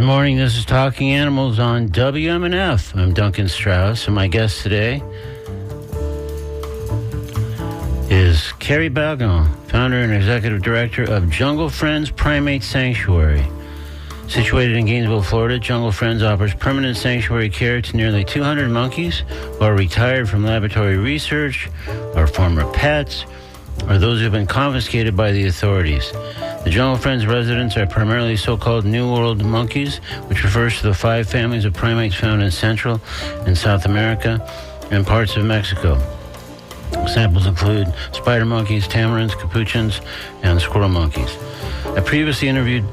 Good morning. This is Talking Animals on WMNF. I'm Duncan Strauss, and my guest today is Kari Bagnall, founder and executive director of Jungle Friends Primate Sanctuary. Situated in Gainesville, Florida, Jungle Friends offers permanent sanctuary care to nearly 200 monkeys who are retired from laboratory research, or former pets, or those who have been confiscated by the authorities. The Jungle Friends residents are primarily so-called New World monkeys, which refers to the 5 families of primates found in Central and South America and parts of Mexico. Examples include spider monkeys, tamarins, capuchins, and squirrel monkeys. I previously interviewed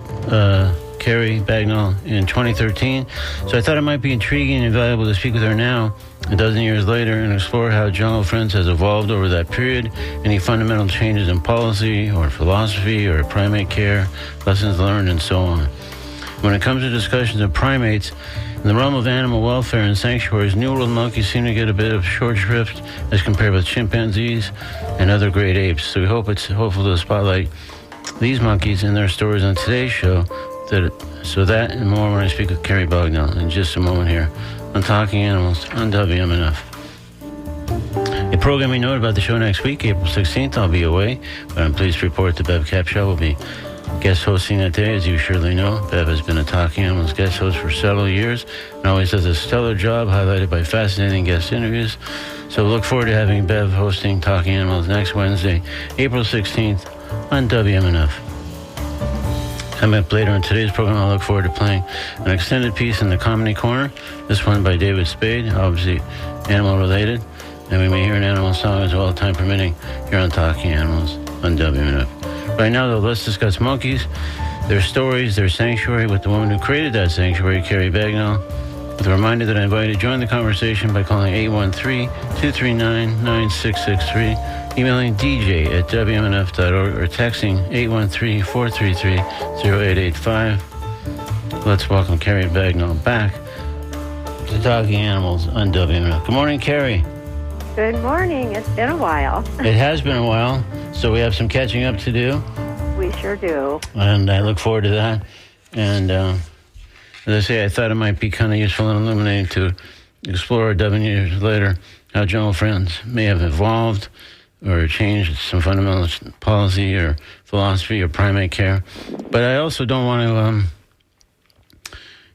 Kari Bagnall in 2013, so I thought it might be intriguing and valuable to speak with her now, a dozen years later, and explore how Jungle Friends has evolved over that period, any fundamental changes in policy or philosophy or primate care, lessons learned, and so on. When it comes to discussions of primates, in the realm of animal welfare and sanctuaries, New World monkeys seem to get a bit of short shrift as compared with chimpanzees and other great apes. So we hope it's helpful to spotlight these monkeys and their stories on today's show. That and more when I speak with Kari Bagnall in just a moment here on Talking Animals on WMNF. A programming note about the show next week, April 16th, I'll be away, but I'm pleased to report the Bev Capshaw will be guest hosting that day. As you surely know, Bev has been a Talking Animals guest host for several years and always does a stellar job, highlighted by fascinating guest interviews. So look forward to having Bev hosting Talking Animals next Wednesday, April 16th on WMNF. Coming up later in today's program, I look forward to playing an extended piece in the Comedy Corner, this one by David Spade, obviously animal-related, and we may hear an animal song as well, time permitting, here on Talking Animals on WMNF. Right now, though, let's discuss monkeys, their stories, their sanctuary, with the woman who created that sanctuary, Kari Bagnall, with a reminder that I invite you to join the conversation by calling 813-239-9663, emailing dj@wmnf.org, or texting 813-433-0885. Let's welcome Kari Bagnall back to Talking Animals on WMNF. Good morning, Kari. Good morning. It's been a while. It has been a while, so we have some catching up to do. We sure do. And I look forward to that. And as I say, I thought it might be kind of useful and illuminating to explore a dozen years later how Jungle Friends may have evolved or changed some fundamental policy or philosophy or primate care. But I also don't want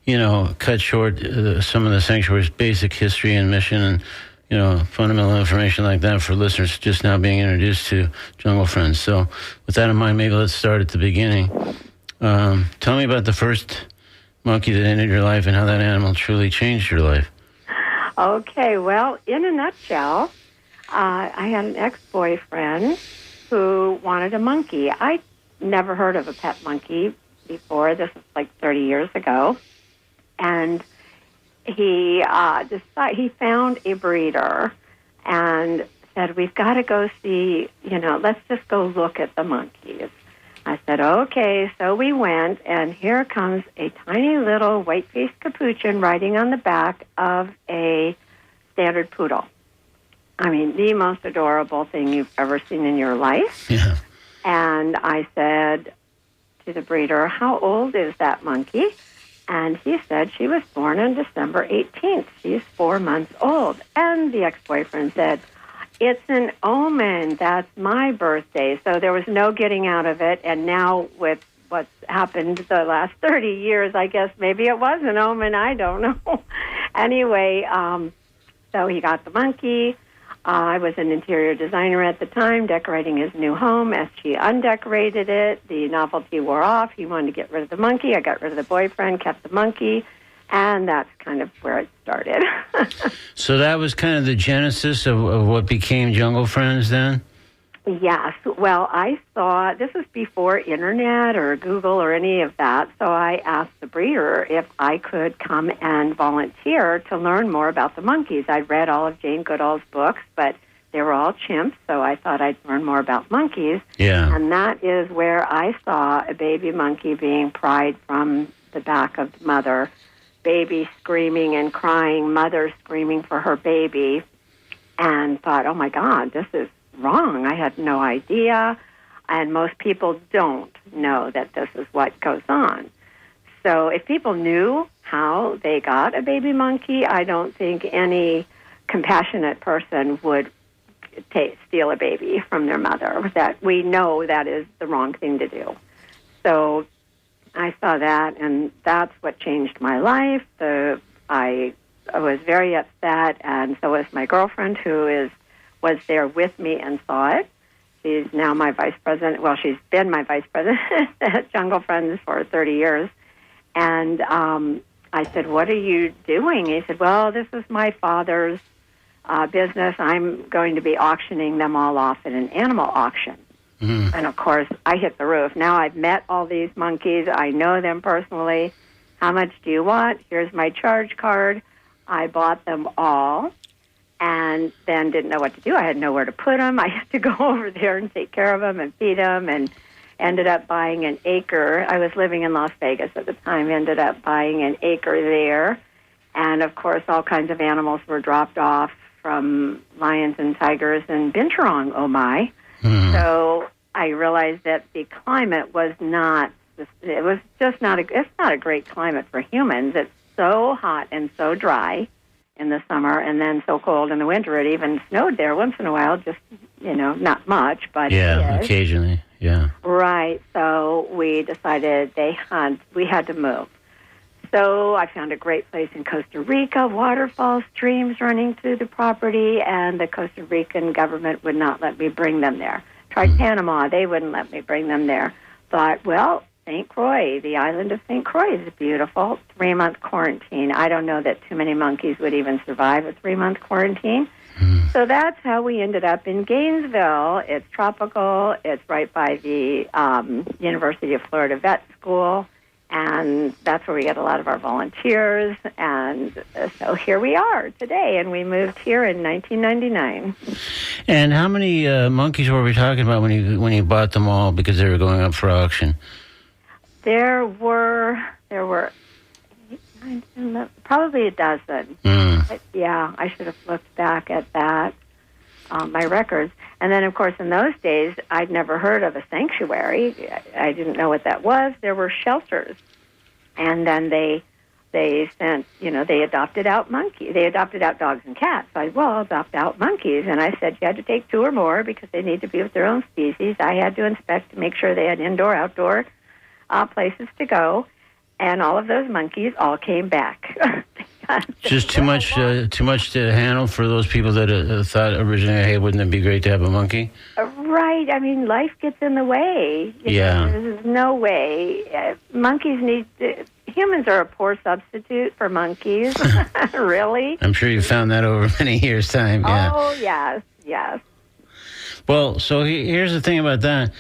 to, cut short some of the sanctuary's basic history and mission and, fundamental information like that for listeners just now being introduced to Jungle Friends. So with that in mind, maybe let's start at the beginning. Tell me about the first monkey that entered your life and how that animal truly changed your life. Okay, well, in a nutshell, I had an ex-boyfriend who wanted a monkey. I'd never heard of a pet monkey before. This was like 30 years ago. And he found a breeder and said, we've got to go see, let's just go look at the monkeys. I said, okay. So we went, and here comes a tiny little white-faced capuchin riding on the back of a standard poodle. I mean, the most adorable thing you've ever seen in your life. Yeah. And I said to the breeder, how old is that monkey? And he said she was born on December 18th. She's 4 months old. And the ex-boyfriend said, it's an omen. That's my birthday. So there was no getting out of it. And now with what's happened the last 30 years, I guess maybe it was an omen. I don't know. Anyway, so he got the monkey. I was an interior designer at the time, decorating his new home. As she undecorated it, the novelty wore off. He wanted to get rid of the monkey. I got rid of the boyfriend, kept the monkey, and that's kind of where it started. So that was kind of the genesis of what became Jungle Friends then? Yes. Well, I saw, this was before Internet or Google or any of that, so I asked the breeder if I could come and volunteer to learn more about the monkeys. I'd read all of Jane Goodall's books, but they were all chimps, so I thought I'd learn more about monkeys. Yeah. And that is where I saw a baby monkey being pried from the back of the mother, baby screaming and crying, mother screaming for her baby, and thought, oh my God, this is wrong. I had no idea, and most people don't know that this is what goes on. So if people knew how they got a baby monkey, I don't think any compassionate person would steal a baby from their mother. That we know that is the wrong thing to do. So I saw that, and that's what changed my life. I was very upset, and so was my girlfriend, who was there with me and saw it. She's now my vice president. Well, she's been my vice president at Jungle Friends for 30 years. And I said, "What are you doing?" He said, "Well, this is my father's business. I'm going to be auctioning them all off at an animal auction." Mm-hmm. And, of course, I hit the roof. Now I've met all these monkeys. I know them personally. How much do you want? Here's my charge card. I bought them all and then didn't know what to do. I had nowhere to put them. I had to go over there and take care of them and feed them, and ended up buying an acre. I was living in Las Vegas at the time, ended up buying an acre there. And, of course, all kinds of animals were dropped off, from lions and tigers and binturong, oh my. Mm. So I realized that the climate was not, it was just not, it's not a great climate for humans. It's so hot and so dry in the summer, and then so cold in the winter. It even snowed there once in a while, just, not much, but yeah, occasionally, yeah. Right, so we decided we had to move. So I found a great place in Costa Rica, waterfalls, streams running through the property, and the Costa Rican government would not let me bring them there. Tried Panama, they wouldn't let me bring them there. Thought, well, St. Croix, the island of St. Croix is beautiful. 3-month quarantine. I don't know that too many monkeys would even survive a 3-month quarantine. Mm. So that's how we ended up in Gainesville. It's tropical. It's right by the University of Florida Vet School. And that's where we get a lot of our volunteers. And so here we are today, and we moved here in 1999. And how many monkeys were we talking about when you bought them all because they were going up for auction? There were probably a dozen. Mm. Yeah, I should have looked back at that, my records. And then, of course, in those days, I'd never heard of a sanctuary. I didn't know what that was. There were shelters. And then they sent, they adopted out monkeys. They adopted out dogs and cats. So I'll adopt out monkeys. And I said you had to take 2 or more because they need to be with their own species. I had to inspect to make sure they had indoor, outdoor places to go. And all of those monkeys all came back. Just too much to handle for those people that thought originally, hey, wouldn't it be great to have a monkey? Right. I mean, life gets in the way. There's no way. Humans are a poor substitute for monkeys. Really? I'm sure you found that over many years' time. Yeah. Oh, yes. Well, so here's the thing about that.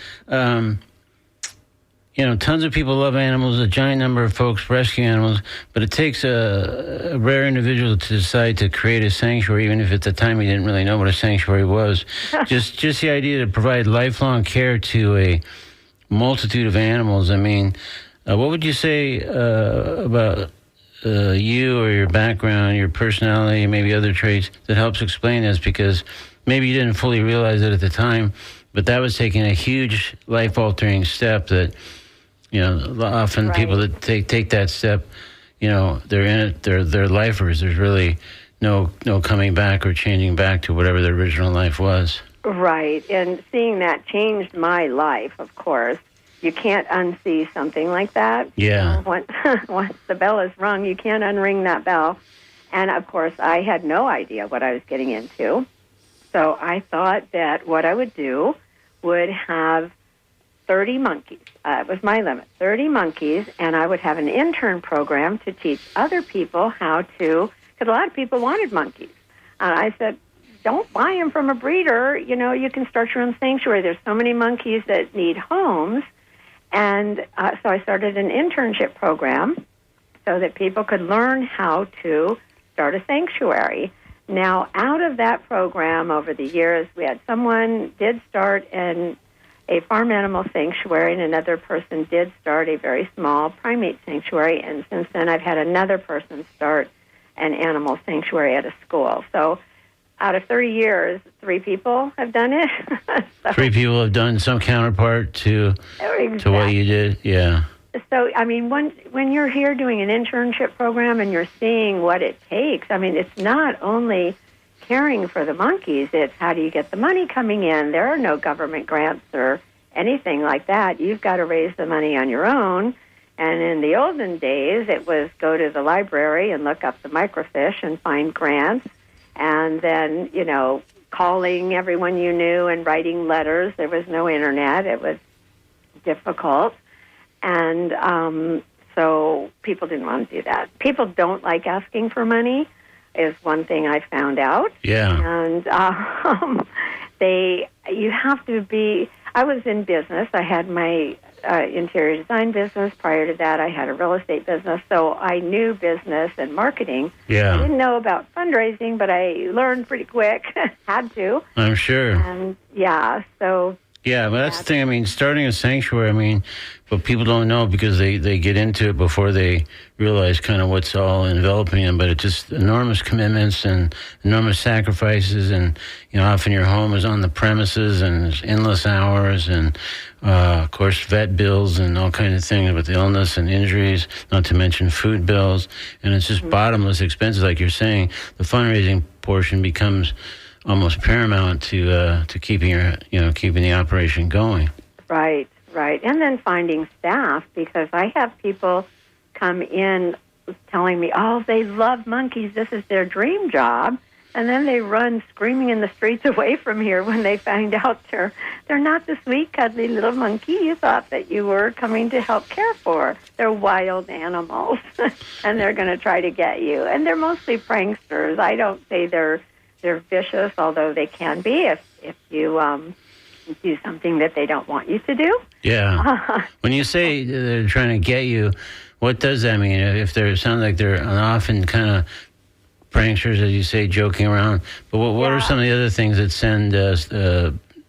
Tons of people love animals, a giant number of folks rescue animals, but it takes a rare individual to decide to create a sanctuary, even if at the time he didn't really know what a sanctuary was. just the idea to provide lifelong care to a multitude of animals. I mean, what would you say about you or your background, your personality, maybe other traits that helps explain this? Because maybe you didn't fully realize it at the time, but that was taking a huge life-altering step that... often right. People that take that step, they're in it, they're lifers. There's really no coming back or changing back to whatever their original life was. Right, and seeing that changed my life, of course. You can't unsee something like that. Yeah. Once the bell is rung, you can't unring that bell. And, of course, I had no idea what I was getting into. So I thought that what I would do would have 30 monkeys. It was my limit, 30 monkeys, and I would have an intern program to teach other people how to, because a lot of people wanted monkeys. I said, don't buy them from a breeder. You can start your own sanctuary. There's so many monkeys that need homes. And so I started an internship program so that people could learn how to start a sanctuary. Now, out of that program over the years, we had someone did start a farm animal sanctuary, and another person did start a very small primate sanctuary. And since then, I've had another person start an animal sanctuary at a school. So out of 30 years, 3 people have done it. So, 3 people have done some counterpart to what you did, yeah. So, I mean, when you're here doing an internship program and you're seeing what it takes, I mean, it's not only caring for the monkeys, it's how do you get the money coming in. There are no government grants or anything like that. You've got to raise the money on your own. And in the olden days, it was go to the library and look up the microfiche and find grants. And then, calling everyone you knew and writing letters. There was no internet. It was difficult. And so people didn't want to do that. People don't like asking for money is one thing I found out. Yeah. And you have to be, I was in business. I had my interior design business. Prior to that, I had a real estate business. So I knew business and marketing. Yeah. I didn't know about fundraising, but I learned pretty quick. Had to. I'm sure. And so. Yeah, but that's the thing. I mean, starting a sanctuary, but people don't know because they get into it before they realize kind of what's all enveloping them. But it's just enormous commitments and enormous sacrifices. And, often your home is on the premises and there's endless hours and, of course, vet bills and all kinds of things with illness and injuries, not to mention food bills. And it's just bottomless expenses. Like you're saying, the fundraising portion becomes almost paramount to keeping keeping the operation going. Right. And then finding staff, because I have people come in telling me, they love monkeys. This is their dream job. And then they run screaming in the streets away from here when they find out they're not the sweet, cuddly little monkey you thought that you were coming to help care for. They're wild animals, and they're going to try to get you. And they're mostly pranksters. I don't say they're vicious, although they can be if you do something that they don't want you to do. Yeah. When you say they're trying to get you, what does that mean? If they sound like they're often kind of pranksters, as you say, joking around. But what are some of the other things that send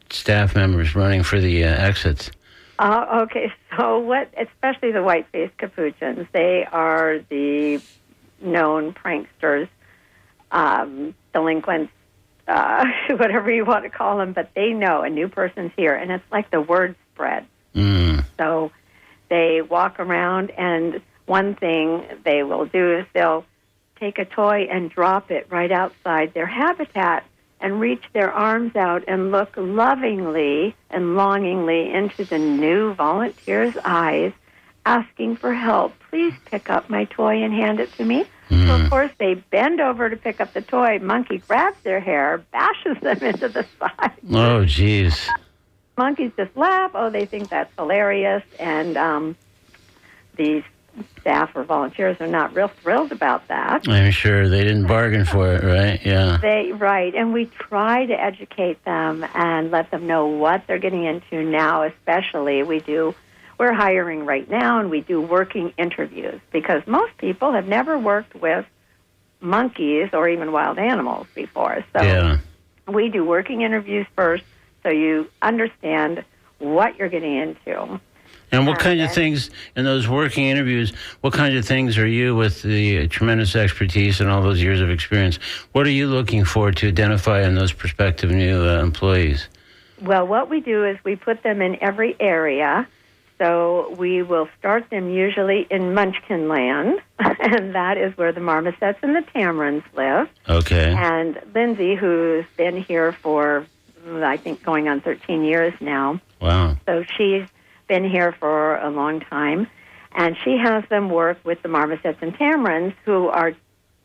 staff members running for the exits? Okay, so especially the white-faced capuchins, they are the known pranksters, delinquents, whatever you want to call them, but they know a new person's here, and it's like the word spread. So they walk around, and one thing they will do is they'll take a toy and drop it right outside their habitat and reach their arms out and look lovingly and longingly into the new volunteer's eyes, asking for help. Please pick up my toy and hand it to me. So, of course, they bend over to pick up the toy. Monkey grabs their hair, bashes them into the side. Oh, jeez. Monkeys just laugh. They think that's hilarious. And these staff or volunteers are not real thrilled about that. I'm sure they didn't bargain for it, right? Yeah. Right. And we try to educate them and let them know what they're getting into now, especially. We're hiring right now, and we do working interviews because most people have never worked with monkeys or even wild animals before. So we do working interviews first so you understand what you're getting into. And what kind of things, in those working interviews, what kinds of things are you, with the tremendous expertise and all those years of experience, what are you looking for to identify in those prospective new employees? Well, what we do is we put them in every area. So we will start them usually in Munchkin Land, and that is where the marmosets and the tamarins live. Okay. And Lindsay, who's been here for, I think, going on 13 years now. Wow. So she's been here for a long time, and she has them work with the marmosets and tamarins,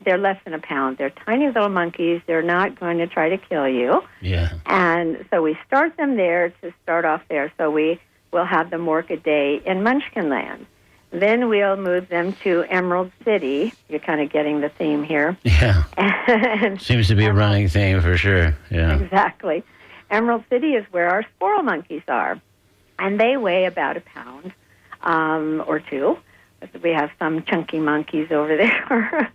they're less than a pound. They're tiny little monkeys. They're not going to try to kill you. Yeah. And so we start them there to start off there. So we'll have them work a day in Munchkin Land. Then we'll move them to Emerald City. You're kind of getting the theme here. Yeah. Seems to be a running theme for sure. Yeah. Exactly. Emerald City is where our squirrel monkeys are. And they weigh about a pound or two. We have some chunky monkeys over there.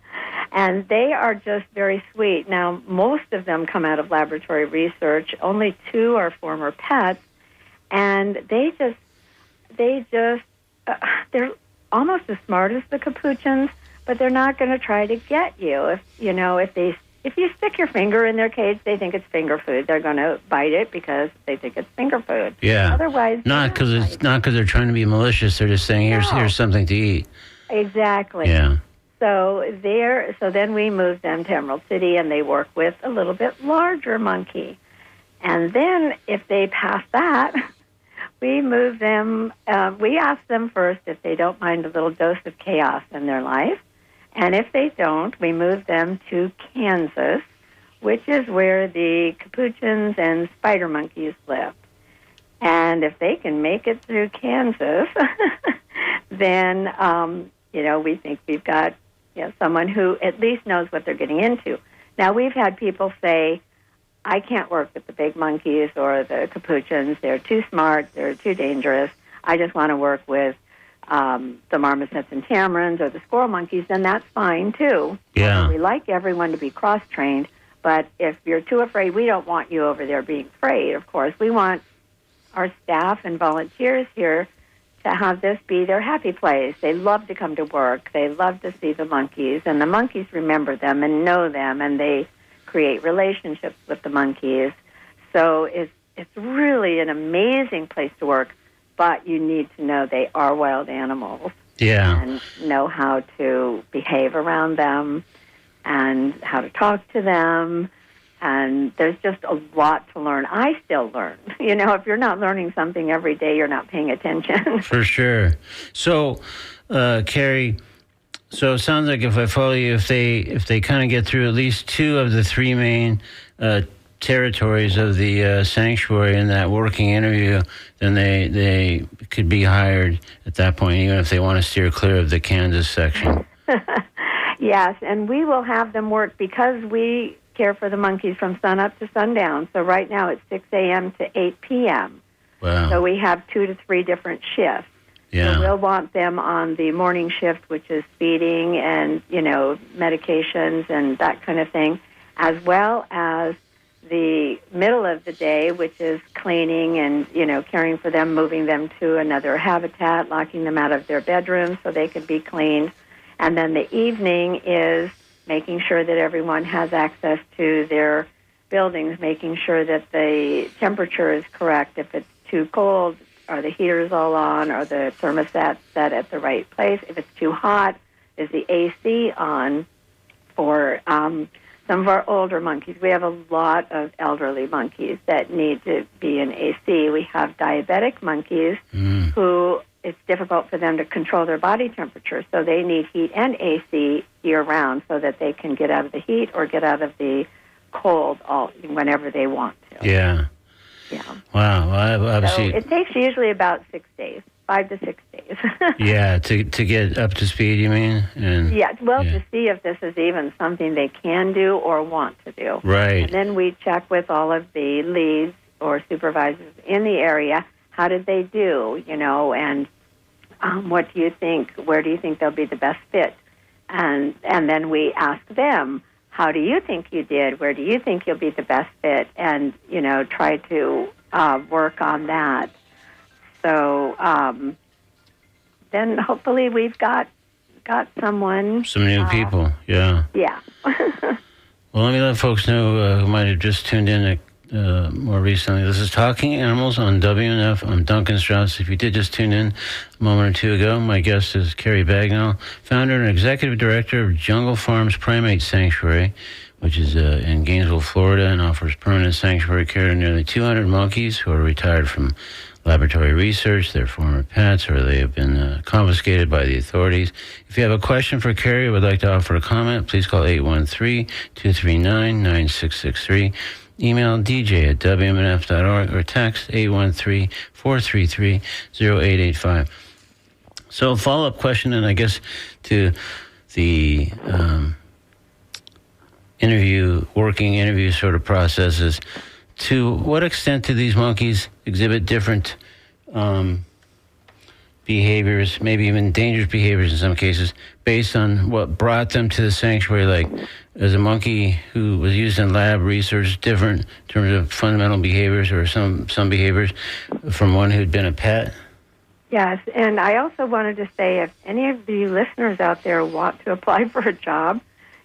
And they are just very sweet. Now, most of them come out of laboratory research. Only 2 are former pets. And they're almost as smart as the capuchins, but they're not going to try to get you. If if you stick your finger in their cage, they think it's finger food. They're going to bite it because they think it's finger food. Yeah. Otherwise, not because they're trying to be malicious. They're just saying, here's something to eat. Exactly. Yeah. So then we move them to Emerald City, and they work with a little bit larger monkey. And then if they pass that, we move them. We ask them first if they don't mind a little dose of chaos in their life. And if they don't, we move them to Kansas, which is where the capuchins and spider monkeys live. And if they can make it through Kansas, then, we think we've got someone who at least knows what they're getting into. Now, we've had people say, I can't work with the big monkeys or the capuchins. They're too smart. They're too dangerous. I just want to work with the marmosets and tamarins or the squirrel monkeys, then that's fine, too. Yeah. We like everyone to be cross-trained, but if you're too afraid, we don't want you over there being afraid, of course. We want our staff and volunteers here to have this be their happy place. They love to come to work. They love to see the monkeys, and the monkeys remember them and know them, and they create relationships with the monkeys. So it's really an amazing place to work. But you need to know they are wild animals. Yeah. And know how to behave around them and how to talk to them. And there's just a lot to learn. I still learn. If you're not learning something every day, you're not paying attention. For sure. So, Kari, so it sounds like if I follow you, if they kind of get through at least two of the three main territories of the sanctuary in that working interview, then they could be hired at that point, even if they want to steer clear of the Kansas section. Yes, and we will have them work because we care for the monkeys from sunup to sundown. So right now it's 6 a.m. to 8 p.m. Wow. So we have 2 to 3 different shifts. Yeah. So we'll want them on the morning shift, which is feeding and, medications and that kind of thing, as well as the middle of the day, which is cleaning and, caring for them, moving them to another habitat, locking them out of their bedrooms so they can be cleaned. And then the evening is making sure that everyone has access to their buildings, making sure that the temperature is correct. If it's too cold, are the heaters all on? Are the thermostats set at the right place? If it's too hot, is the AC on? For some of our older monkeys, we have a lot of elderly monkeys that need to be in AC. We have diabetic monkeys who it's difficult for them to control their body temperature, so they need heat and AC year-round so that they can get out of the heat or get out of the cold whenever they want to. Yeah. Yeah. Wow. Well, obviously, so it takes usually about 6 days, 5 to 6 days. Yeah, to get up to speed, you mean? And, to see if this is even something they can do or want to do. Right. And then we check with all of the leads or supervisors in the area. How did they do? And what do you think? Where do you think they'll be the best fit? And then we ask them, how do you think you did? Where do you think you'll be the best fit? And, try to work on that. So then hopefully we've got someone. Some new people, yeah. Yeah. Well, let me let folks know who might have just tuned in more recently. This is Talking Animals on WNF. I'm Duncan Strauss. If you did just tune in a moment or two ago, my guest is Kari Bagnall, founder and executive director of Jungle Friends Primate Sanctuary, which is in Gainesville, Florida, and offers permanent sanctuary care to nearly 200 monkeys who are retired from laboratory research, their former pets, or they have been confiscated by the authorities. If you have a question for Kari or would like to offer a comment, please call 813-239-9663. Email dj@wmnf.org or text 813-433-0885. So a follow-up question, and I guess to the working interview sort of processes, to what extent do these monkeys exhibit different behaviors, maybe even dangerous behaviors in some cases, based on what brought them to the sanctuary? Like, is a monkey who was used in lab research different in terms of fundamental behaviors or some behaviors from one who'd been a pet? Yes, and I also wanted to say if any of the listeners out there want to apply for a job,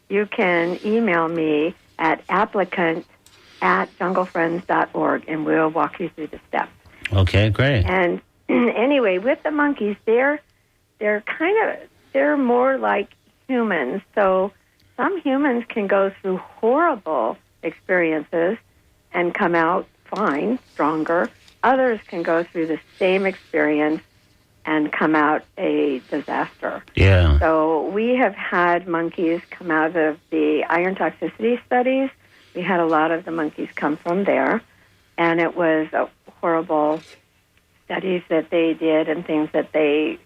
you can email me at applicant@junglefriends.org, and we'll walk you through the steps. Okay, great. And anyway, with the monkeys, they're more like humans. So some humans can go through horrible experiences and come out fine, stronger. Others can go through the same experience and come out a disaster. Yeah. So we have had monkeys come out of the iron toxicity studies. We had a lot of the monkeys come from there, and it was a horrible studies that they did and things that they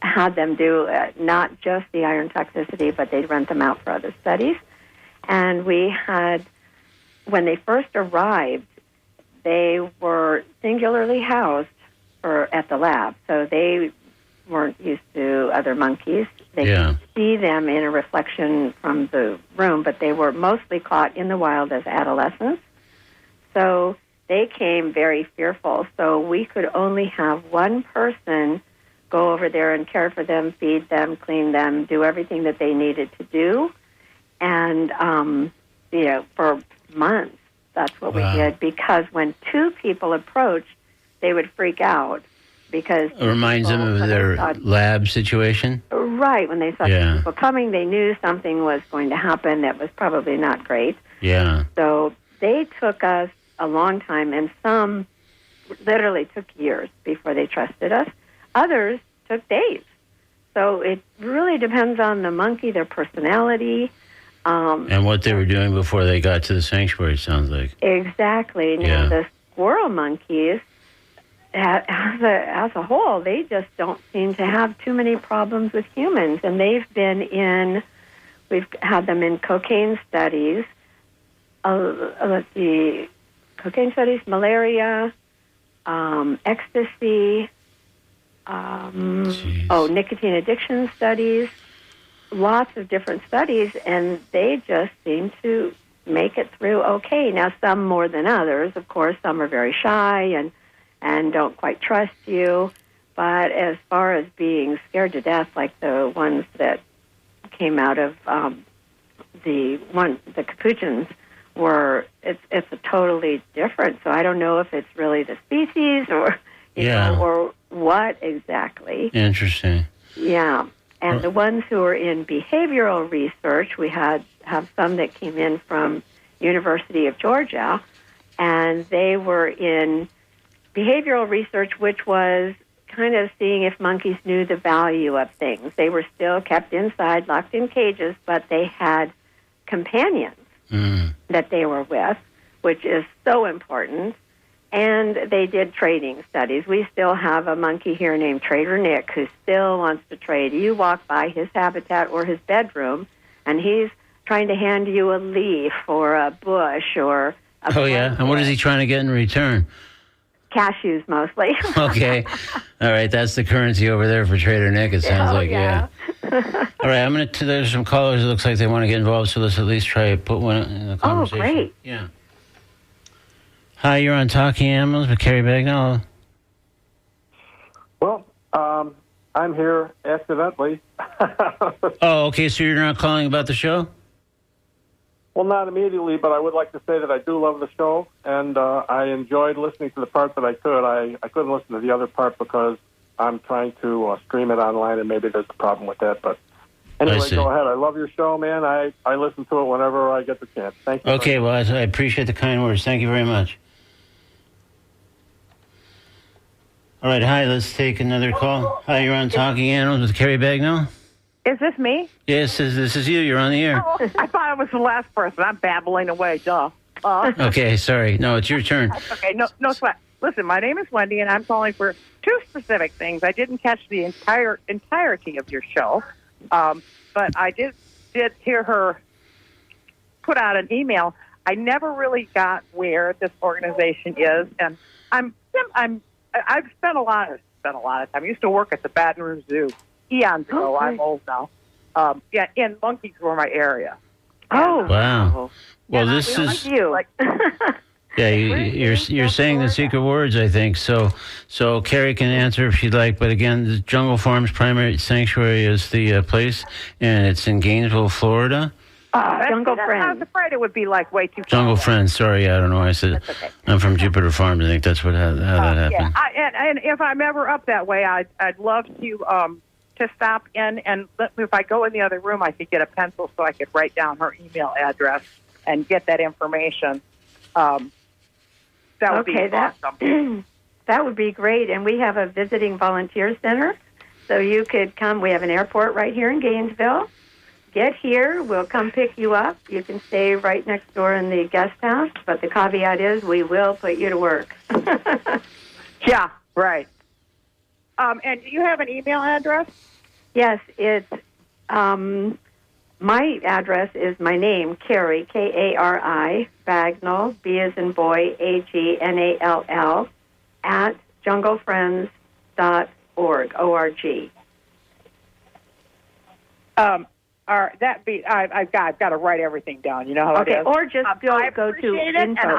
had them do, not just the iron toxicity, but they'd rent them out for other studies. And we had, when they first arrived, they were singularly housed at the lab, so they weren't used to other monkeys. They could see them in a reflection from the room, but they were mostly caught in the wild as adolescents. So they came very fearful. So we could only have one person go over there and care for them, feed them, clean them, do everything that they needed to do. And, for months, that's what we did, because when two people approached, they would freak out because it reminds them of their lab situation. Right. When they saw two people coming, they knew something was going to happen that was probably not great. Yeah. So they took us a long time, and some literally took years before they trusted us. Others took days. So it really depends on the monkey, their personality. And what they were doing before they got to the sanctuary, it sounds like. Exactly. Now, the squirrel monkeys, as a whole, they just don't seem to have too many problems with humans. And we've had them in cocaine studies. Let's see, cocaine studies, malaria, ecstasy, nicotine addiction studies, lots of different studies, and they just seem to make it through okay. Now, some more than others, of course. Some are very shy and don't quite trust you. But as far as being scared to death, like the ones that came out of the capuchins, it's a totally different. So I don't know if it's really the species or or what exactly. Interesting. Yeah. And the ones who are in behavioral research, we have some that came in from University of Georgia, and they were in behavioral research, which was kind of seeing if monkeys knew the value of things. They were still kept inside, locked in cages, but they had companions that they were with, which is so important. And they did trading studies. We still have a monkey here named Trader Nick who still wants to trade. You walk by his habitat or his bedroom, and he's trying to hand you a leaf or a bush or a blanket. And what is he trying to get in return? Cashews, mostly. Okay. All right, that's the currency over there for Trader Nick, it sounds like, All right, there's some callers. It looks like they want to get involved, so let's at least try to put one in the conversation. Oh, great. Yeah. Hi, you're on Talking Animals with Kari Bagnall. Well, I'm here accidentally. Oh, okay, so you're not calling about the show? Well, not immediately, but I would like to say that I do love the show, and I enjoyed listening to the part that I could. I couldn't listen to the other part because I'm trying to stream it online, and maybe there's a problem with that. But anyway, go ahead. I love your show, man. I listen to it whenever I get the chance. Thank you. Okay, well, I appreciate the kind words. Thank you very much. All right, hi, let's take another call. Hi, you're on Talking Animals with Kari Bagnall. Is this me? Yes, this is you. You're on the air. Oh, I thought I was the last person. I'm babbling away, duh. Okay, sorry. No, it's your turn. Okay, no sweat. Listen, my name is Wendy, and I'm calling for two specific things. I didn't catch the entirety of your show, but I did hear her put out an email. I never really got where this organization is, and I've spent a lot of time. I used to work at the Baton Rouge Zoo eons ago. I'm old now. And monkeys were my area. Oh, wow. Well, this is you. You're saying the secret words, I think. So Kari can answer if she'd like. But again, the Jungle Friends Primate Sanctuary is the place, and it's in Gainesville, Florida. Jungle I Friends. was afraid it would be like way too far Jungle away. Friends. Sorry, I don't know why I said That's okay. I'm from Jupiter Farms. I think that's how that happened. Yeah, and if I'm ever up that way, I'd love to stop in, and if I go in the other room, I could get a pencil so I could write down her email address and get that information. That would be awesome. That would be great. And we have a visiting volunteer center, so you could come. We have an airport right here in Gainesville. Get here. We'll come pick you up. You can stay right next door in the guest house, but the caveat is we will put you to work. Yeah, right. And do you have an email address? Yes, it's my address is my name, Kari, Kari, Bagnall, B as in boy, Agnall, at junglefriends.org, O-R-G. I've got to write everything down. You know how it is. Or just go to it, info. and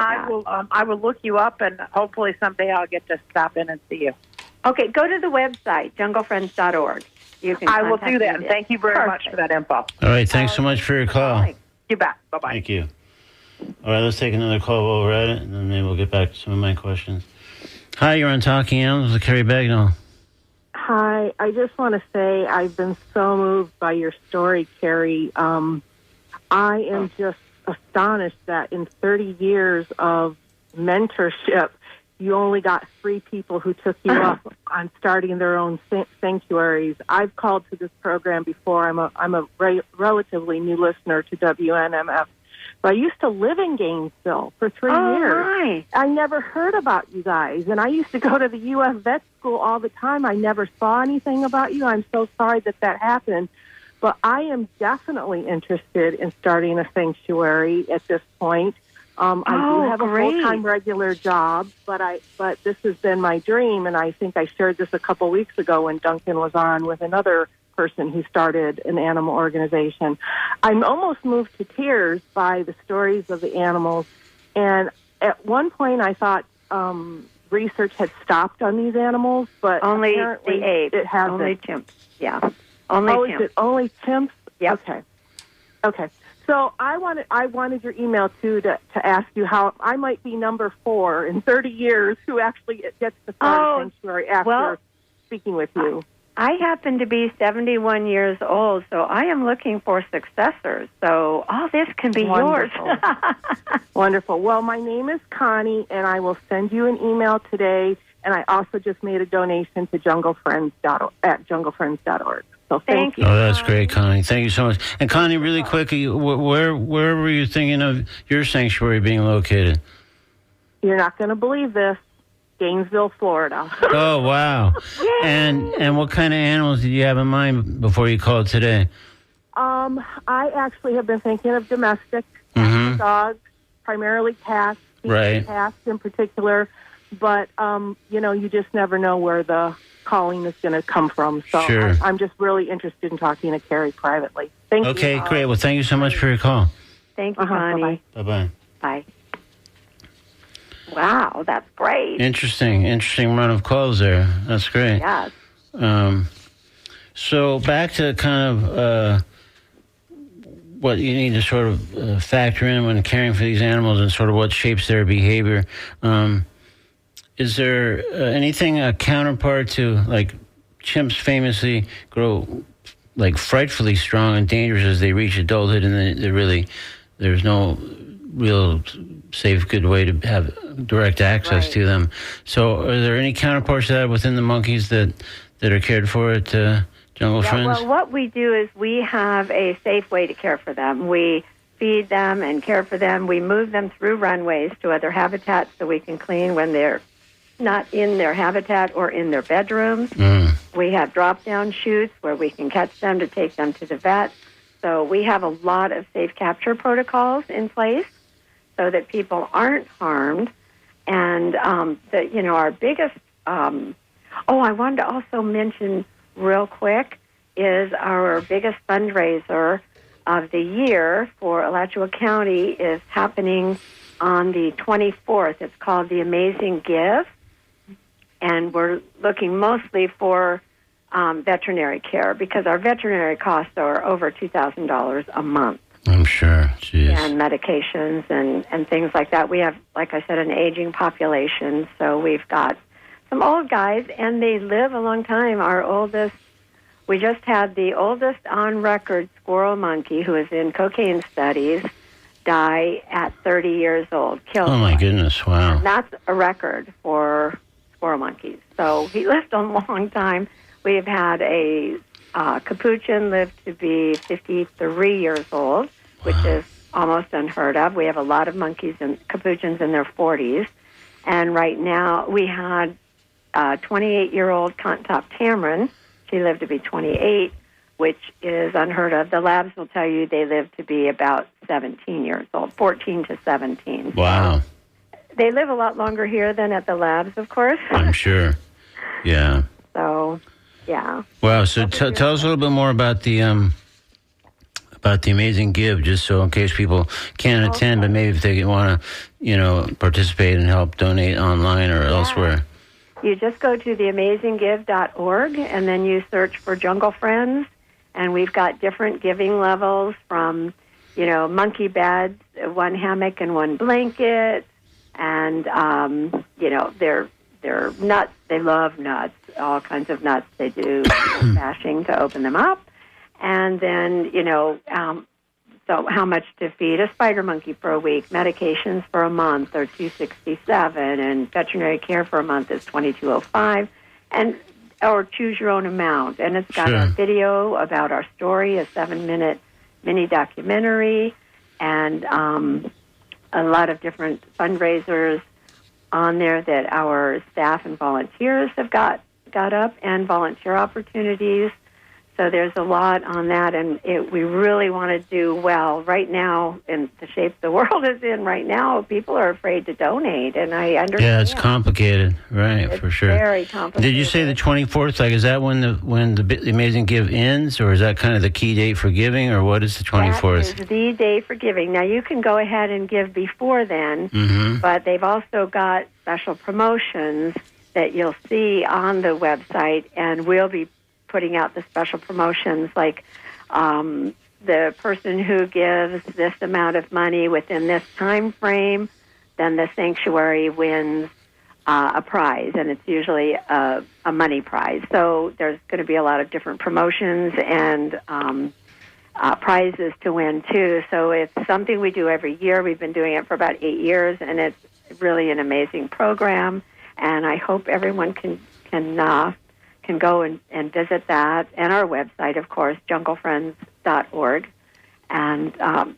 I will look you up, and hopefully someday I'll get to stop in and see you. Okay, go to the website, junglefriends.org. You can. I will do that. And me thank you very Perfect. much for that info. All right, thanks so much for your call. You bet. Bye-bye. Thank you. All right, let's take another call while we're at it, and then maybe we'll get back to some of my questions. Hi, you're on Talking Animals with Kari Bagnall. Hi, I just want to say I've been so moved by your story, Kari. I am just astonished that in 30 years of mentorship, you only got 3 people who took you up on starting their own sanctuaries. I've called to this program before. I'm a relatively new listener to WNMF. But I used to live in Gainesville for 3 years. Right. I never heard about you guys, and I used to go to the U.S. vet school all the time. I never saw anything about you. I'm so sorry that happened. But I am definitely interested in starting a sanctuary at this point. I do have a full-time regular job, but this has been my dream, and I think I shared this a couple weeks ago when Duncan was on with another person who started an animal organization. I'm almost moved to tears by the stories of the animals, and at one point I thought research had stopped on these animals, but only apparently the apes. It hasn't. Only chimps. Yeah. Only chimps. Is it only chimps? Yep. Okay. So I wanted your email too to ask you how I might be number 4 in 30 years who actually gets to start a sanctuary after speaking with you. I happen to be 71 years old, so I am looking for successors. So all this can be yours. Wonderful. Well, my name is Connie, and I will send you an email today. And I also just made a donation to junglefriends.org. So thank you. Oh, that's great, Connie. Thank you so much. And Connie, really quickly, where were you thinking of your sanctuary being located? You're not going to believe this. Gainesville, Florida. Oh, wow. And what kind of animals did you have in mind before you called today? I actually have been thinking of domestic dogs, primarily cats, cats in particular. But, you just never know where the calling is going to come from. So I'm just really interested in talking to Kari privately. Thank you. Okay, great. Well, thank you so much for your call. Thank you, Connie. Bye-bye. Bye. Wow, that's great. Interesting run of calls there. That's great. Yes. So back to kind of what you need to sort of factor in when caring for these animals and sort of what shapes their behavior. Is there anything a counterpart to, like, chimps famously grow like frightfully strong and dangerous as they reach adulthood, and there's no real safe, good way to have direct access to them. So are there any counterparts to that within the monkeys that are cared for at Jungle Friends? Well, what we do is we have a safe way to care for them. We feed them and care for them. We move them through runways to other habitats so we can clean when they're not in their habitat or in their bedrooms. We have drop-down chutes where we can catch them to take them to the vet. So we have a lot of safe capture protocols in place so that people aren't harmed. And, our biggest... I wanted to also mention real quick is our biggest fundraiser of the year for Alachua County is happening on the 24th. It's called The Amazing Give. And we're looking mostly for veterinary care because our veterinary costs are over $2,000 a month. I'm sure. Jeez. And medications and things like that. We have, like I said, an aging population, so we've got some old guys, and they live a long time. We just had the oldest on record squirrel monkey, who is in cocaine studies, die at 30 years old. Killed. Oh, my goodness, wow. And that's a record for squirrel monkeys. So he lived a long time. We've had a capuchin live to be 53 years old, which is almost unheard of. We have a lot of monkeys and capuchins in their 40s. And right now we had a 28-year-old cotton-top tamarin. She lived to be 28, which is unheard of. The labs will tell you they live to be about 17 years old, 14 to 17. Wow. They live a lot longer here than at the labs, of course. I'm sure. Yeah. So, yeah. Wow. So tell us a little bit more about the Amazing Give, just so in case people can't attend, but maybe if they want to, participate and help donate online or elsewhere. You just go to theamazinggive.org, and then you search for Jungle Friends, and we've got different giving levels from, monkey beds, one hammock and one blanket, and, they're nuts. They love nuts, all kinds of nuts. They do bashing to open them up. And then, so how much to feed a spider monkey for a week, medications for a month are $267, and veterinary care for a month is $2205, or choose your own amount. And it's got a video about our story, a 7-minute mini documentary, and a lot of different fundraisers on there that our staff and volunteers have got up, and volunteer opportunities. So there's a lot on that, and we really want to do well. Right now, in the shape the world is in right now, people are afraid to donate, and I understand. Yeah, it's complicated, right, for sure. Very complicated. Did you say the 24th? Like, is that when the Amazing Give ends, or is that kind of the key date for giving, or what is the 24th? That is the day for giving. Now, you can go ahead and give before then, but they've also got special promotions that you'll see on the website, and we'll be putting out the special promotions, like the person who gives this amount of money within this time frame, then the sanctuary wins a prize, and it's usually a money prize. So there's going to be a lot of different promotions and prizes to win, too. So it's something we do every year. We've been doing it for about 8 years, and it's really an amazing program, and I hope everyone can go and visit that, and our website, of course, junglefriends.org, and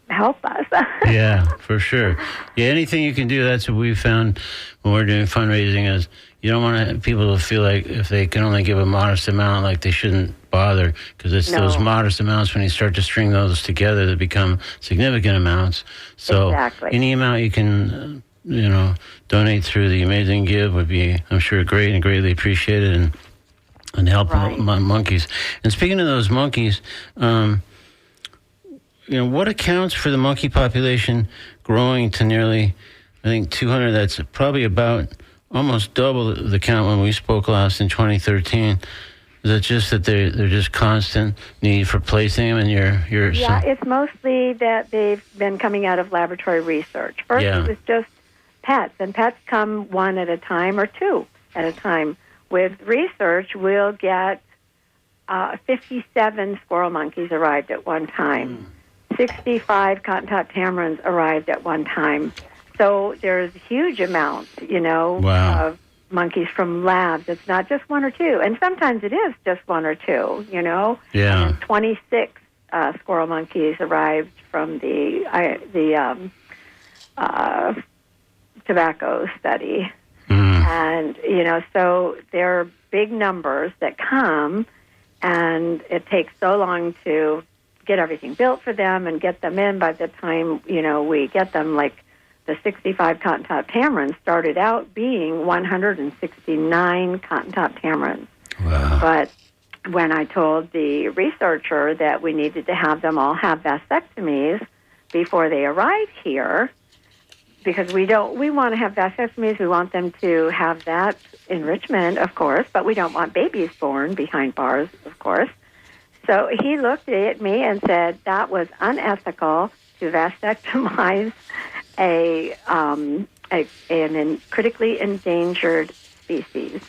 help us. Yeah, for sure. Yeah, anything you can do, that's what we found when we're doing fundraising, is you don't want people to feel like if they can only give a modest amount, like they shouldn't bother, because it's those modest amounts, when you start to string those together, that become significant amounts. So any amount you can, donate through the Amazing Give would be, I'm sure, great and greatly appreciated, and help monkeys. And speaking of those monkeys, what accounts for the monkey population growing to nearly, I think, 200? That's probably about almost double the count when we spoke last in 2013. Is it just that they're just constant need for placing them, and you're it's mostly that they've been coming out of laboratory research. First, it was just pets, and pets come one at a time or two at a time. With research, we'll get 57 squirrel monkeys arrived at one time. 65 cotton-top tamarins arrived at one time. So there's huge amounts, of monkeys from labs. It's not just one or two. And sometimes it is just one or two, Yeah. And 26 squirrel monkeys arrived from the tobacco study. And, so there are big numbers that come, and it takes so long to get everything built for them and get them in. By the time, we get them, like the 65 cotton-top tamarins started out being 169 cotton-top tamarins. Wow. But when I told the researcher that we needed to have them all have vasectomies before they arrive here, because we want to have vasectomies, we want them to have that enrichment, of course, but we don't want babies born behind bars, of course. So he looked at me and said that was unethical, to vasectomize an critically endangered species.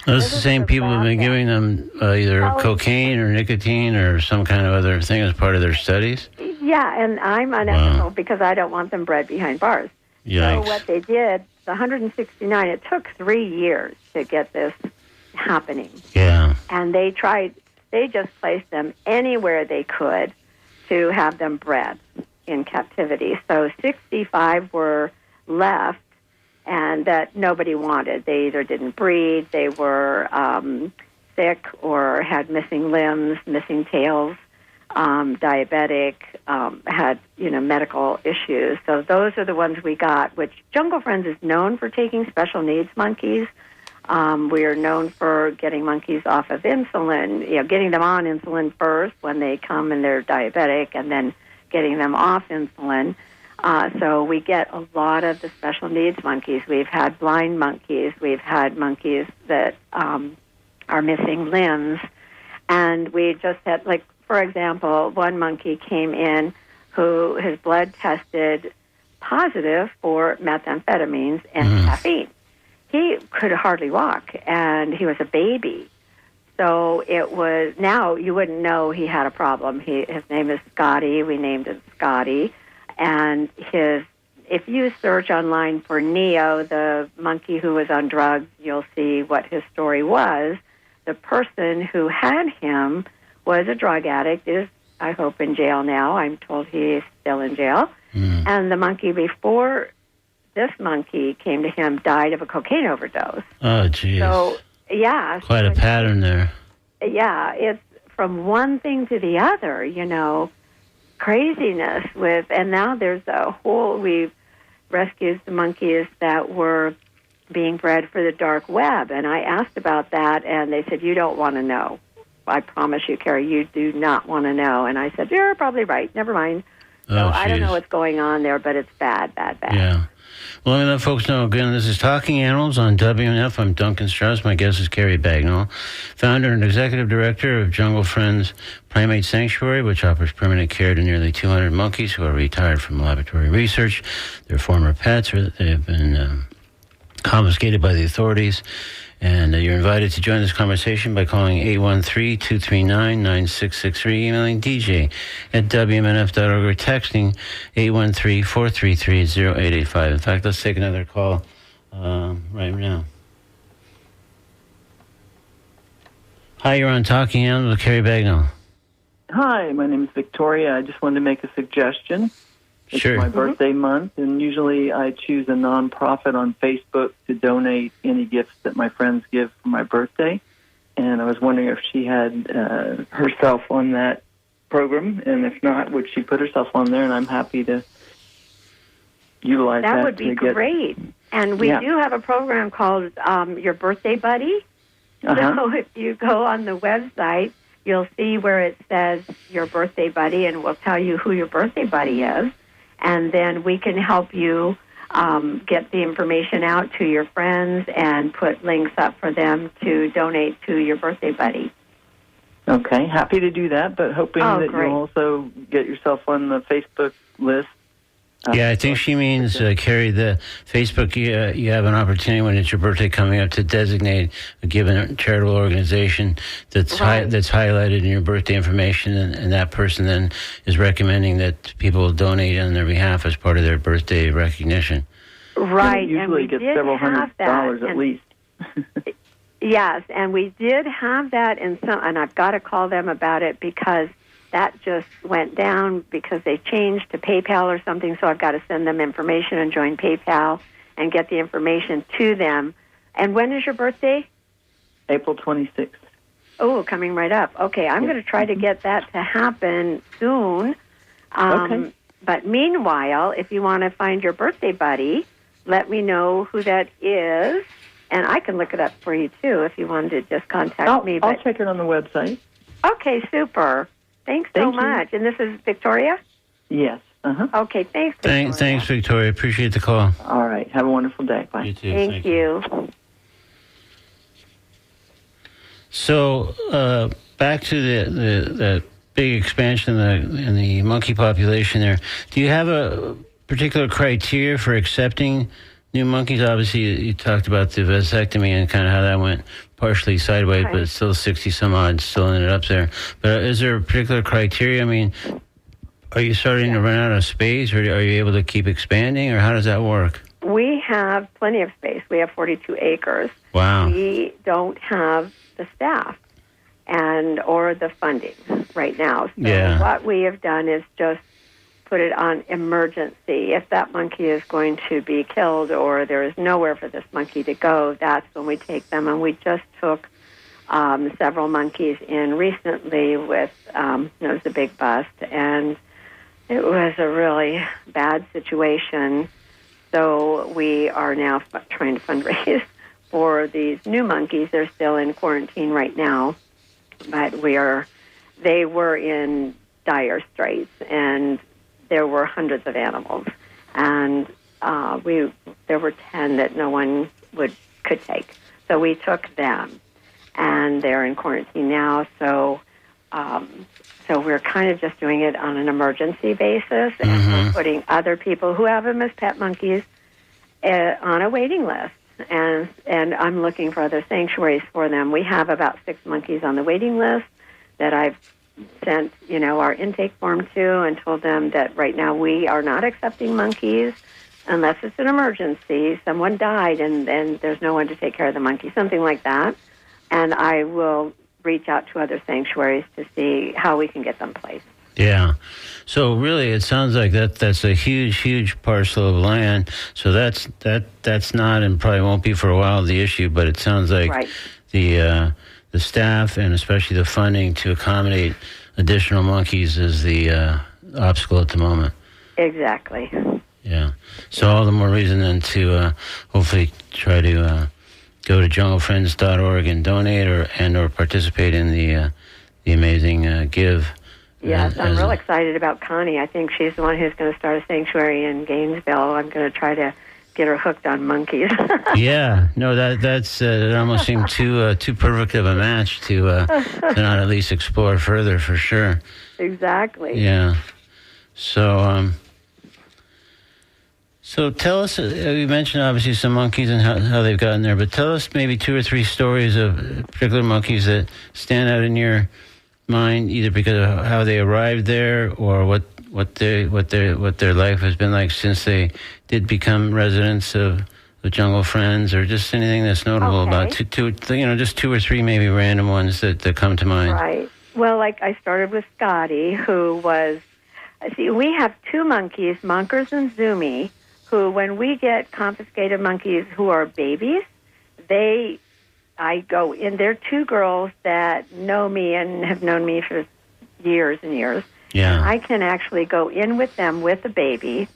Those the same people have been giving them either cocaine or nicotine or some kind of other thing as part of their studies? Yeah, and I'm unethical because I don't want them bred behind bars. Yikes. So what they did, the 169, it took 3 years to get this happening. Yeah. And they just placed them anywhere they could to have them bred in captivity. So 65 were left, and that nobody wanted. They either didn't breed, they were sick, or had missing limbs, missing tails, diabetic, had medical issues. So those are the ones we got. Which Jungle Friends is known for taking special needs monkeys. We are known for getting monkeys off of insulin, getting them on insulin first when they come and they're diabetic, and then getting them off insulin. So we get a lot of the special needs monkeys. We've had blind monkeys. We've had monkeys that are missing limbs. And we just had, for example, one monkey came in who his blood tested positive for methamphetamines and caffeine. He could hardly walk, and he was a baby. So now you wouldn't know he had a problem. His name is Scotty. We named him Scotty. And if you search online for Neo, the monkey who was on drugs, you'll see what his story was. The person who had him was a drug addict, is, I hope, in jail now. I'm told he is still in jail. And the monkey before this monkey came to him died of a cocaine overdose. Oh, geez. So, yeah. Quite a pattern there. Yeah, it's from one thing to the other, craziness and now there's we've rescued the monkeys that were being bred for the dark web, and I asked about that, and they said, you don't want to know. I promise you, Kari, you do not want to know. And I said, you're probably right, never mind. So I don't know what's going on there, but it's bad. Yeah. Well, let me let folks know again, this is Talking Animals on WNF. I'm Duncan Strauss. My guest is Kari Bagnall, founder and executive director of Jungle Friends Primate Sanctuary, which offers permanent care to nearly 200 monkeys who are retired from laboratory research. They're former pets, or they have been confiscated by the authorities. And you're invited to join this conversation by calling 813-239-9663, emailing DJ at WMNF.org, or texting 813-433-0885. In fact, let's take another call right now. Hi, you're on Talking Animals with Kari Bagnall. Hi, my name is Victoria. I just wanted to make a suggestion. It's Sure. my birthday month, and usually I choose a nonprofit on Facebook to donate any gifts that my friends give for my birthday. And I was wondering if she had herself on that program, and if not, would she put herself on there? And I'm happy to utilize that. That would be great. And we do have a program called Your Birthday Buddy. So if you go on the website, you'll see where it says Your Birthday Buddy, and we'll tell you who your birthday buddy is. And then we can help you get the information out to your friends and put links up for them to donate to your birthday buddy. Okay, happy to do that, but hoping that you'll also get yourself on the Facebook list. Yeah, I think she means, Kari, the Facebook, you have an opportunity when it's your birthday coming up to designate a given charitable organization that's that's highlighted in your birthday information, and that person then is recommending that people donate on their behalf as part of their birthday recognition. Right. And usually and gets several $100 at least. Yes, and we did have that in some, and I've got to call them about it because that just went down because they changed to PayPal or something, so I've got to send them information and join PayPal and get the information to them. And when is your birthday? April 26th. Oh, coming right up. Okay, I'm going to try to get that to happen soon. Okay. But meanwhile, if you want to find your birthday buddy, let me know who that is, and I can look it up for you, too, if you wanted to just contact me. I'll check it on the website. Okay, super. Thanks so much. And this is Victoria? Yes. Okay, thanks, Victoria. Thanks, Victoria. Appreciate the call. All right. Have a wonderful day. Bye. You too. Thank you. So back to the big expansion in the monkey population there. Do you have a particular criteria for accepting new monkeys? Obviously, you talked about the vasectomy and kind of how that went partially sideways, but it's still 60 some odd still ended up there. But is there a particular criteria? I mean, are you starting to run out of space, or are you able to keep expanding, or how does that work? We have plenty of space. We have 42 acres. Wow. We don't have the staff or the funding right now. So what we have done is just put it on emergency. If that monkey is going to be killed or there is nowhere for this monkey to go, that's when we take them. And we just took several monkeys in recently with, it was a big bust, and it was a really bad situation. So we are now trying to fundraise for these new monkeys. They're still in quarantine right now, but they were in dire straits, and there were hundreds of animals, and there were 10 that no one could take. So we took them, and they're in quarantine now. So we're kind of just doing it on an emergency basis, and we're putting other people who have them as pet monkeys on a waiting list. And I'm looking for other sanctuaries for them. We have about 6 monkeys on the waiting list that I've sent, our intake form to, and told them that right now we are not accepting monkeys unless it's an emergency. Someone died, and there's no one to take care of the monkey, something like that. And I will reach out to other sanctuaries to see how we can get them placed. Yeah. So really, it sounds like that's a huge parcel of land. So that's not, and probably won't be for a while, the issue. But it sounds like the staff and especially the funding to accommodate additional monkeys is the obstacle at the moment. Exactly. Yeah. So all the more reason then to hopefully try to go to junglefriends.org and donate or participate in the amazing give. Yes, I'm real excited about Connie. I think she's the one who's going to start a sanctuary in Gainesville. I'm going to try to get her hooked on monkeys. Yeah, no, that's it almost seemed too perfect of a match to not at least explore further, for sure. Exactly. Yeah. So tell us, you mentioned obviously some monkeys and how they've gotten there, but tell us maybe 2 or 3 stories of particular monkeys that stand out in your mind, either because of how they arrived there or what their life has been like since they did become residents of the Jungle Friends, or just anything that's notable about just 2 or 3 maybe random ones that come to mind. Right. Well, like I started with Scotty, who was, we have 2 monkeys, Monkers and Zumi, who when we get confiscated monkeys who are babies, I go in. They're 2 girls that know me and have known me for years and years. Yeah. I can actually go in with them with a baby,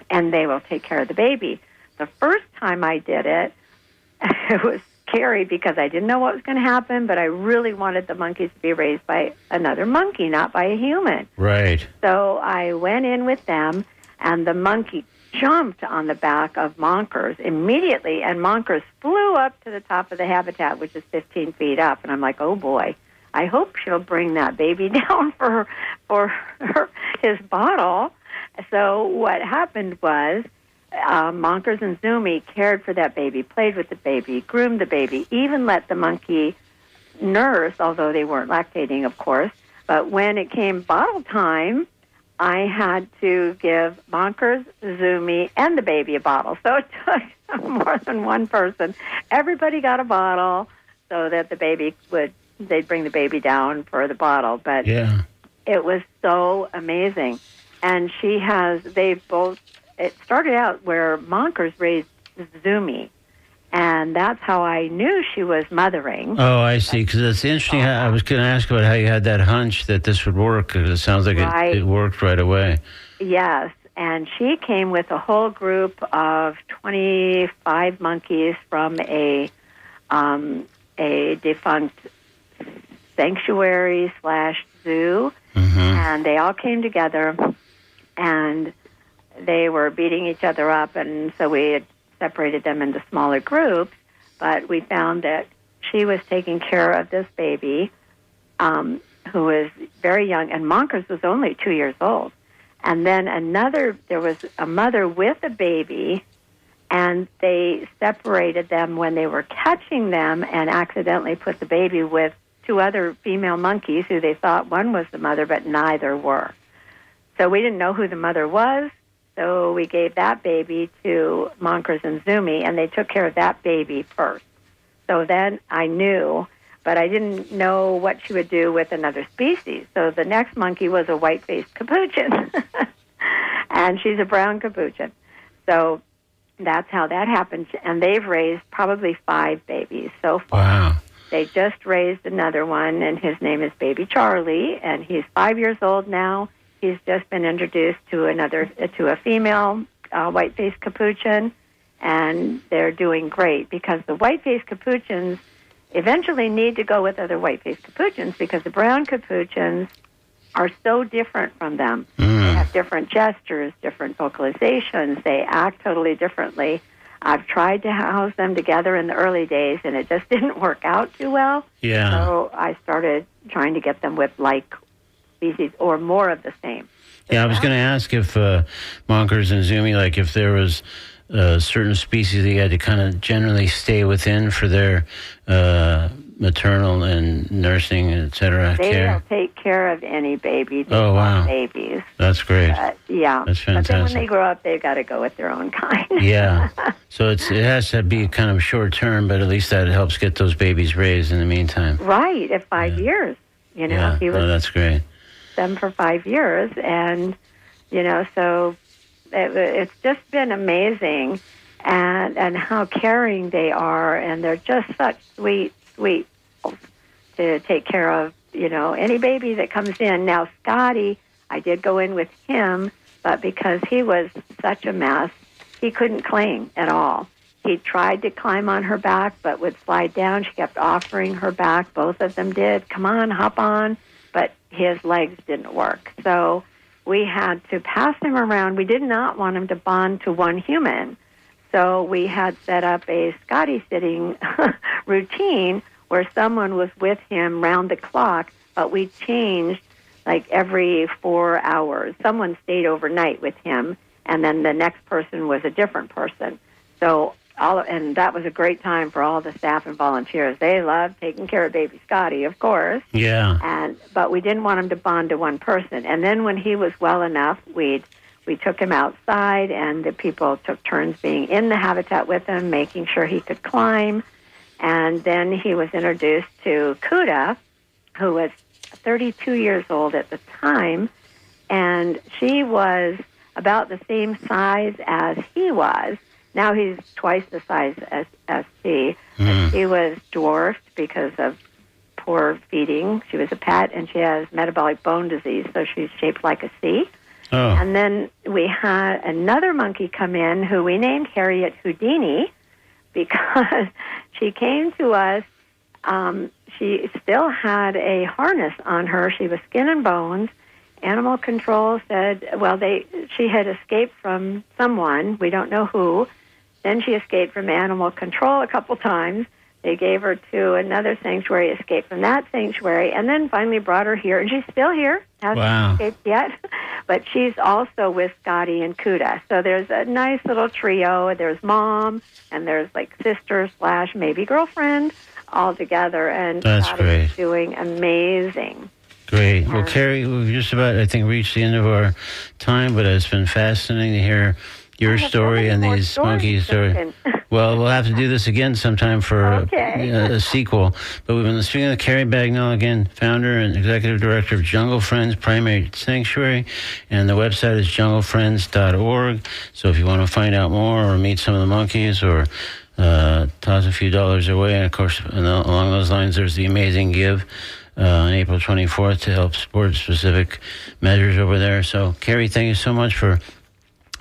and they will take care of the baby. The first time I did it, it was scary because I didn't know what was going to happen, but I really wanted the monkeys to be raised by another monkey, not by a human. Right. So I went in with them, and the monkey jumped on the back of Monkers immediately, and Monkers flew up to the top of the habitat, which is 15 feet up, and I'm like, oh boy, I hope she'll bring that baby down for his bottle. So what happened was Monkers and Zumi cared for that baby, played with the baby, groomed the baby, even let the monkey nurse, although they weren't lactating, of course. But when it came bottle time, I had to give Monkers, Zumi, and the baby a bottle. So it took more than one person. Everybody got a bottle so that they'd bring the baby down for the bottle. But it was so amazing. And it started out where Monkers raised Zumi. And that's how I knew she was mothering. Oh, I see. Because it's interesting. I was going to ask about how you had that hunch that this would work. Because it sounds like it worked right away. Yes. And she came with a whole group of 25 monkeys from a defunct sanctuary/zoo. Mm-hmm. And they all came together. And they were beating each other up. And so we had separated them into smaller groups, but we found that she was taking care of this baby. who was very young, and Monkers was only 2 years old. And then there was a mother with a baby, and they separated them when they were catching them and accidentally put the baby with 2 other female monkeys who they thought one was the mother, but neither were. So we didn't know who the mother was, so we gave that baby to Monkers and Zumi, and they took care of that baby first. So then I knew, but I didn't know what she would do with another species. So the next monkey was a white-faced capuchin, and she's a brown capuchin. So that's how that happened. And they've raised probably 5 babies so far. Wow. They just raised another one, and his name is Baby Charlie, and he's 5 years old now. He's just been introduced to a female white-faced capuchin, and they're doing great because the white-faced capuchins eventually need to go with other white-faced capuchins because the brown capuchins are so different from them. They have different gestures, different vocalizations. They act totally differently. I've tried to house them together in the early days, and it just didn't work out too well. Yeah. So I started trying to get them with like species or more of the same. Yeah, I was going to ask if Monkers and Zumi, like if there was certain species that you had to kind of generally stay within for their maternal and nursing, et cetera, They care. will take care of any baby. They Oh, wow. love babies. That's great. Yeah. That's But then when fantastic. they grow up, they've got to go with their own kind. Yeah. So it has to be kind of short term, but at least that helps get those babies raised in the meantime. Right, at 5 years. You know, Yeah. he was Oh, that's great. them for 5 years, and so it's just been amazing, and how caring they are, and they're just such sweet to take care of any baby that comes in. Now Scotty, I did go in with him, but because he was such a mess, he couldn't cling at all. He tried to climb on her back but would slide down. She kept offering her back. Both of them did. Come on, hop on. But his legs didn't work. So we had to pass him around. We did not want him to bond to one human. So we had set up a Scotty sitting routine where someone was with him round the clock, but we changed like every 4 hours. Someone stayed overnight with him, and then the next person was a different person. So and that was a great time for all the staff and volunteers. They loved taking care of baby Scotty, of course. Yeah. But we didn't want him to bond to one person. And then when he was well enough, we took him outside, and the people took turns being in the habitat with him, making sure he could climb. And then he was introduced to Kuda, who was 32 years old at the time, and she was about the same size as he was. Now he's twice the size as she. And she was dwarfed because of poor feeding. She was a pet, and she has metabolic bone disease, so she's shaped like a C. Oh. And then we had another monkey come in who we named Harriet Houdini because she came to us. She still had a harness on her. She was skin and bones. Animal control said, she had escaped from someone. We don't know who. Then she escaped from animal control a couple times. They gave her to another sanctuary, escaped from that sanctuary, and then finally brought her here. And she's still here, hasn't escaped yet. But she's also with Scotty and Kuda. So there's a nice little trio. There's mom, and there's like sister / maybe girlfriend all together. And That's Scotty's great. doing amazing. Great. Well, Kari, we've just about, I think, reached the end of our time, but it's been fascinating to hear your story and these monkey stories. Well, we'll have to do this again sometime for a sequel. But we've been speaking with Kari Bagnall, again, founder and executive director of Jungle Friends Primate Sanctuary, and the website is junglefriends.org. So if you want to find out more or meet some of the monkeys or toss a few dollars away, and of course, along those lines, there's the Amazing Give on April 24th to help support specific measures over there. So, Kari, thank you so much for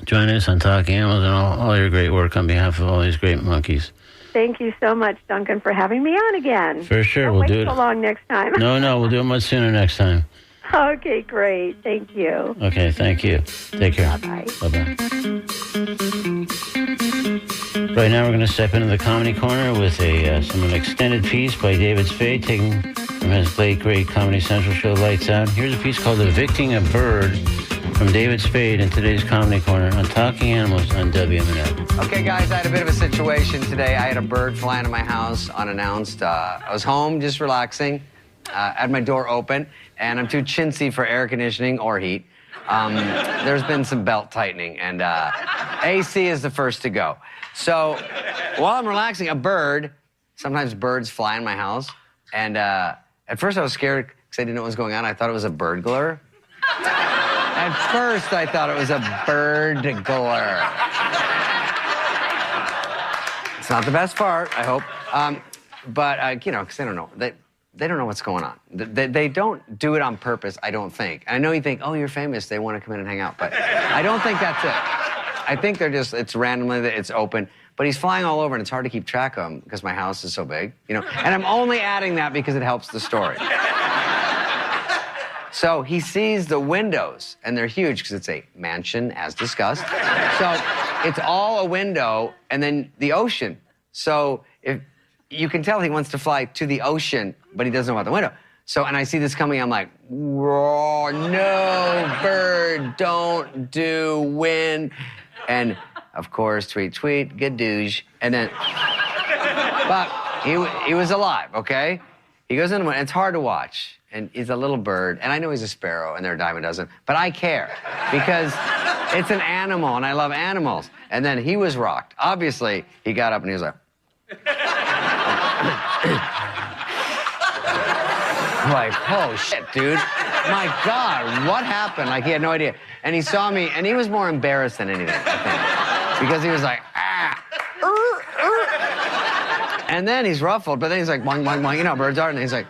joining us on Talking Animals and all your great work on behalf of all these great monkeys. Thank you so much, Duncan, for having me on again. For sure, we'll do it. So long next time. No, we'll do it much sooner next time. Okay, great. Thank you. Okay, thank you. Take care. Bye-bye. Bye-bye. Right now, we're going to step into the comedy corner with an extended piece by David Spade, taken from his late, great Comedy Central show, Lights Out. Here's a piece called Evicting a Bird from David Spade in today's Comedy Corner on Talking Animals on WMNF. Okay, guys, I had a bit of a situation today. I had a bird fly into my house unannounced. I was home just relaxing, had my door open, and I'm too chintzy for air conditioning or heat. There's been some belt tightening, and AC is the first to go. So while I'm relaxing, sometimes birds fly in my house, and at first I was scared because I didn't know what was going on. I thought it was a burglar. At first, I thought it was a birdglar. It's not the best part, I hope. But because they don't know. They don't know what's going on. They don't do it on purpose, I don't think. I know you think, oh, you're famous, they want to come in and hang out. But I don't think that's it. I think it's randomly, it's open. But he's flying all over, and it's hard to keep track of him because my house is so big, And I'm only adding that because it helps the story. So he sees the windows, and they're huge because it's a mansion, as discussed. So it's all a window, and then the ocean. So if you can tell he wants to fly to the ocean, but he doesn't know about the window. So, and I see this coming, I'm like, whoa, no, bird, don't do wind. And, of course, tweet, good douche. And then, but he was alive, okay? He goes in the wind, it's hard to watch. And he's a little bird, and I know he's a sparrow, and they're a dime a dozen, but I care because it's an animal, and I love animals. And then he was rocked. Obviously, he got up and he was like, like, oh shit, dude. My God, what happened? Like, he had no idea. And he saw me, and he was more embarrassed than anything, I think, because he was like, and then he's ruffled, but then he's like, boing, boing, boing, birds are, and he's like,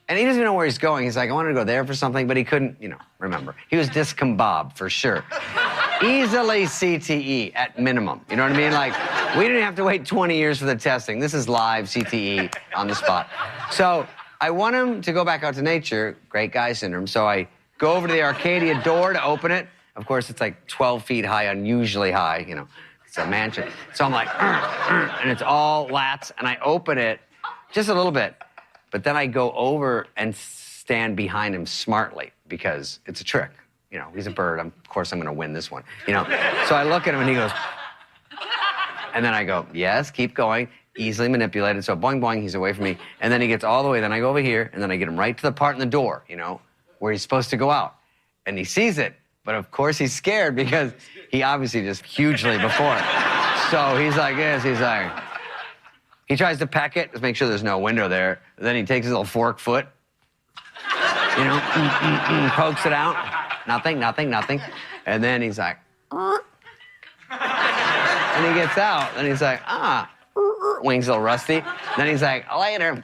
and he doesn't even know where he's going. He's like, I wanted to go there for something, but he couldn't, remember. He was discombobulated for sure. Easily CTE at minimum. You know what I mean? Like, we didn't have to wait 20 years for the testing. This is live CTE on the spot. So I want him to go back out to nature, great guy syndrome. So I go over to the Arcadia door to open it. Of course, it's like 12 feet high, unusually high, It's a mansion. So I'm like, and it's all lats, and I open it just a little bit. But then I go over and stand behind him smartly because it's a trick. He's a bird. Of course, I'm going to win this one. So I look at him and he goes, and then I go, yes, keep going. Easily manipulated. So boing, boing, he's away from me. And then he gets all the way. Then I go over here and then I get him right to the part in the door, where he's supposed to go out. And he sees it. But of course, he's scared because he obviously just hugely before it. So he's like this. He's like, he tries to peck it to make sure there's no window there. Then he takes his little fork foot, pokes it out. Nothing. And then he's like, and he gets out. Then he's like, wings a little rusty. Then he's like, later.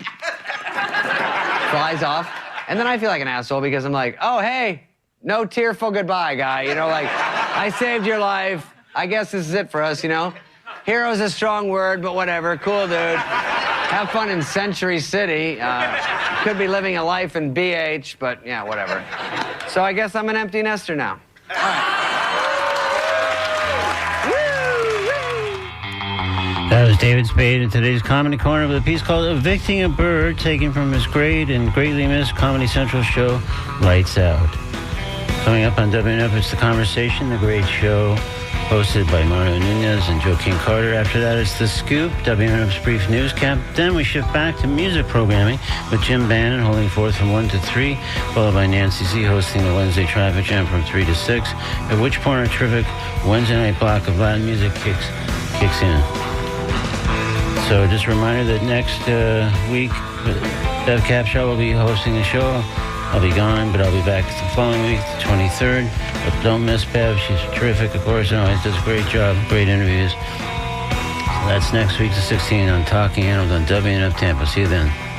Flies off. And then I feel like an asshole because I'm like, oh, hey, no tearful goodbye, guy. I saved your life. I guess this is it for us, Hero's a strong word, but whatever. Cool, dude. Have fun in Century City. Could be living a life in BH, but yeah, whatever. So I guess I'm an empty nester now. All right. That was David Spade in today's Comedy Corner with a piece called Evicting a Bird, taken from his great and greatly missed Comedy Central show, Lights Out. Coming up on WNF, it's The Conversation, the great show hosted by Mario Nunez and Joaquin Carter. After that, it's The Scoop, WNF's brief newscap. Then we shift back to music programming with Jim Bannon holding forth from 1 to 3, followed by Nancy Z hosting the Wednesday Traffic Jam from 3 to 6, at which point our terrific Wednesday night block of Latin music kicks in. So just a reminder that next week, Bev Capshaw will be hosting the show. I'll be gone, but I'll be back the following week, the 23rd. But don't miss Bev. She's terrific, of course, and always does a great job, great interviews. So that's next week, the 16th, on Talking Animals on WNF Tampa. See you then.